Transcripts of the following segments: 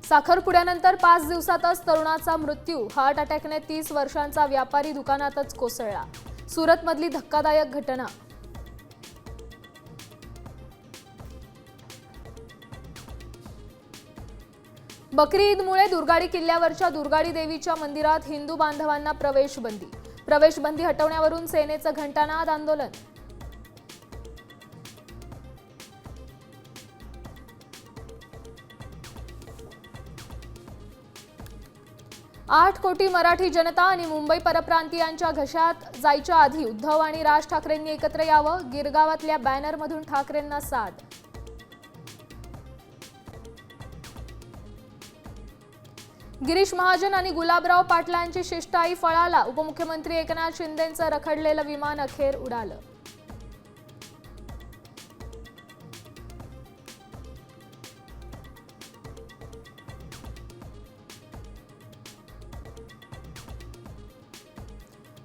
साखरपुड्यानंतर 5 दिवसातच तरुणाचा मृत्यू। हार्ट अटॅकने 30 वर्षांचा व्यापारी दुकानातच कोसळला। सुरतमधली धक्कादायक घटना। बकरी ईदमुळे दुर्गाडी किल्ल्यावरच्या दुर्गाडी देवीच्या मंदिरात हिंदू बांधवांना प्रवेशबंदी हटवण्यावरून सेनेचं घंटानाद आंदोलन। 8 कोटी मराठी जनता आणि मुंबई परप्रांतीयांच्या घशात जायच्या आधी उद्धव आणि राज ठाकरेंनी एकत्र यावं। गिरगावातल्या बॅनरमधून ठाकरेंना साद। गिरीश महाजन आणि गुलाबराव पाटलांची शिष्टाई फळाला। उपमुख्यमंत्री एकनाथ शिंदेंचं रखडलेलं विमान अखेर उडालं।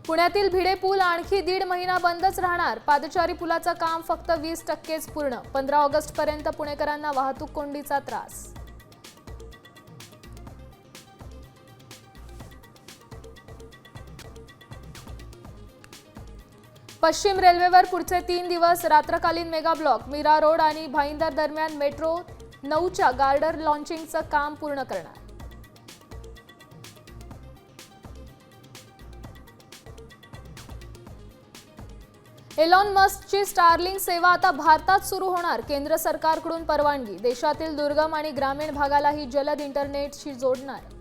पुण्यातील भिडे पूल आणखी 1.5 महिना बंदच राहणार। पादचारी पुलाचं काम फक्त 20%च पूर्ण। 15 ऑगस्टपर्यंत पुणेकरांना वाहतूक कोंडीचा त्रास। पश्चिम रेल्वेवर पुढचे 3 दिवस रात्रकालीन मेगा ब्लॉक। मीरा रोड आणि भाईंदर दरम्यान मेट्रो 9च्या गार्डर लॉन्चिंगचं काम पूर्ण करणार। एलॉन मस्कची स्टारलिंक सेवा आता भारतात सुरू होणार। केंद्र सरकारकडून परवानगी। देशातील दुर्गम आणि ग्रामीण भागालाही जलद इंटरनेटशी जोडणार।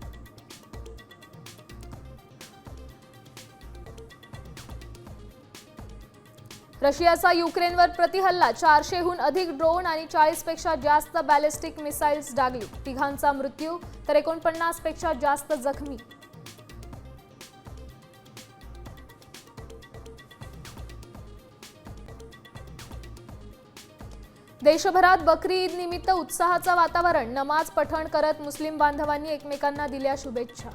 रशियाचा युक्रेनवर प्रतिहल्ला। 400हून अधिक ड्रोन आणि 40 पेक्षा जास्त बॅलिस्टिक मिसाइल्स डागली। 3घांचा मृत्यू तर 49 पेक्षा जास्त जखमी। देशभरात बकरी ईद निमित्त उत्साहाचं वातावरण। नमाज पठण करत मुस्लिम बांधवांनी एकमेकांना दिल्या शुभेच्छा।